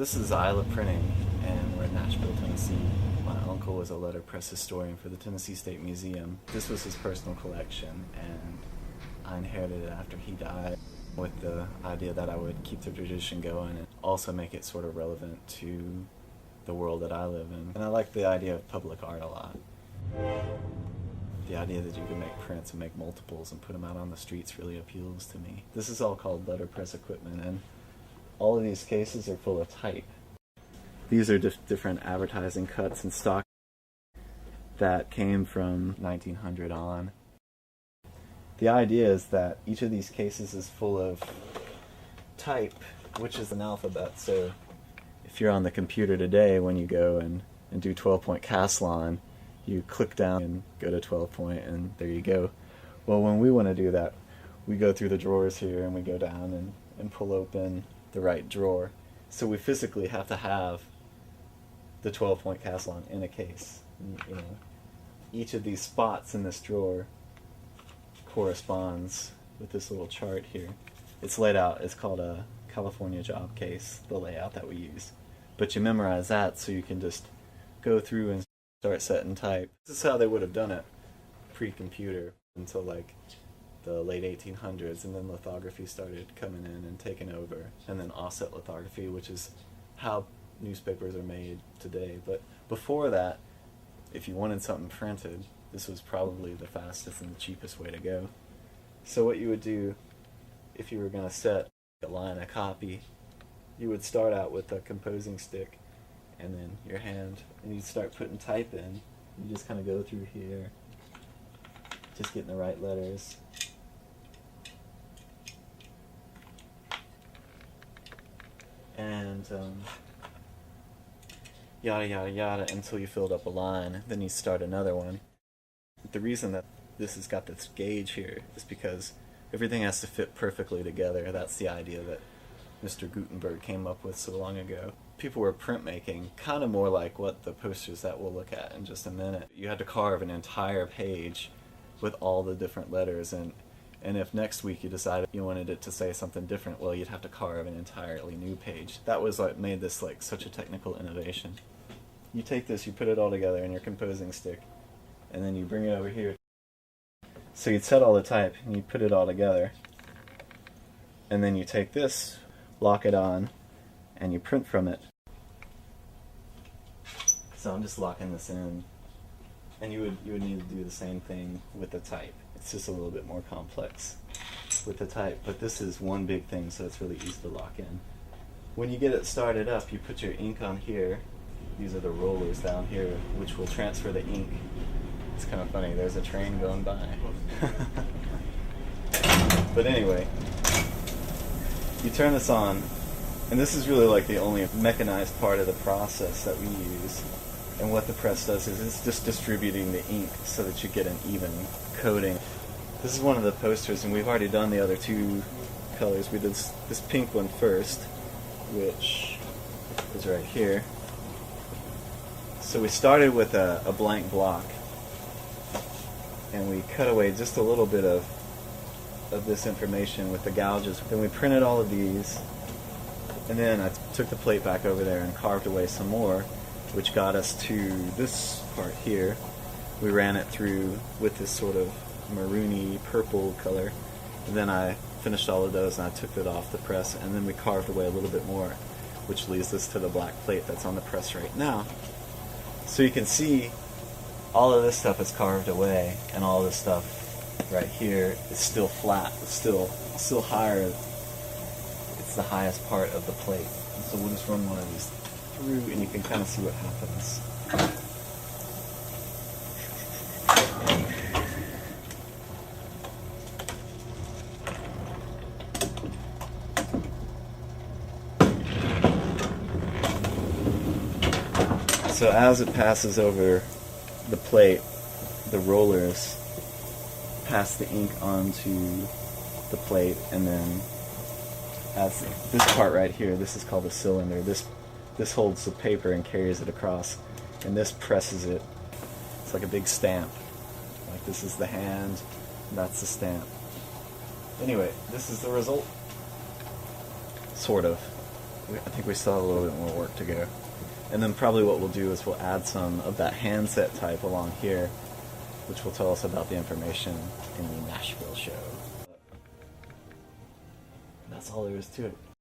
This is Isla Printing, and we're in Nashville, Tennessee. My uncle was a letterpress historian for the Tennessee State Museum. This was his personal collection, and I inherited it after he died with the idea that I would keep the tradition going and also make it sort of relevant to the world that I live in. And I like the idea of public art a lot. The idea that you can make prints and make multiples and put them out on the streets really appeals to me. This is all called letterpress equipment, and all of these cases are full of type. These are just different advertising cuts and stock that came from 1900 on. The idea is that each of these cases is full of type, which is an alphabet. So if you're on the computer today, when you go and do 12-point Caslon, you click down and go to 12-point, and there you go. Well, when we want to do that, we go through the drawers here and we go down and pull open the right drawer. So we physically have to have the 12-point Caslon in a case. You know, each of these spots in this drawer corresponds with this little chart here. It's laid out, it's called a California job case, the layout that we use. But you memorize that so you can just go through and start setting type. This is how they would have done it pre-computer until like the late 1800s, and then lithography started coming in and taking over, and then offset lithography, which is how newspapers are made today. But before that, if you wanted something printed, this was probably the fastest and the cheapest way to go. So what you would do if you were going to set a line, a copy, you would start out with a composing stick and then your hand, and you'd start putting type in. You just kind of go through here, just getting the right letters. And yada yada yada until you filled up a line. Then you start another one. The reason that this has got this gauge here is because everything has to fit perfectly together. That's the idea that Mr. Gutenberg came up with so long ago. People were printmaking, kind of more like what the posters that we'll look at in just a minute. You had to carve an entire page with all the different letters, and if next week you decided you wanted it to say something different, well, you'd have to carve an entirely new page. That was what made this like such a technical innovation. You take this, you put it all together in your composing stick, and then you bring it over here. So you'd set all the type, and you put it all together, and then you take this, lock it on, and you print from it. So I'm just locking this in, and you would need to do the same thing with the type. It's just a little bit more complex with the type, but this is one big thing, so it's really easy to lock in. When you get it started up, you put your ink on here. These are the rollers down here, which will transfer the ink. It's kind of funny, there's a train going by. But anyway, you turn this on, and this is really like the only mechanized part of the process that we use. And what the press does is it's just distributing the ink so that you get an even coating. This is one of the posters, and we've already done the other two colors. We did this pink one first, which is right here. So we started with a blank block, and we cut away just a little bit of this information with the gouges. Then we printed all of these, and then I took the plate back over there and carved away some more, which got us to this part here. We ran it through with this sort of maroony purple color, and then I finished all of those and I took it off the press, and then we carved away a little bit more, which leads us to the black plate that's on the press right now. So you can see all of this stuff is carved away, and all this stuff right here is still flat. It's still higher. It's the highest part of the plate. And so we'll just run one of these through, and you can kind of see what happens. So as it passes over the plate, the rollers pass the ink onto the plate, and then as this part right here, this is called a cylinder. This holds the paper and carries it across, and this presses it. It's like a big stamp. Like this is the hand, and that's the stamp. Anyway, this is the result. Sort of. I think we still have a little bit more work to go. And then probably what we'll do is we'll add some of that handset type along here, which will tell us about the information in the Nashville show. That's all there is to it.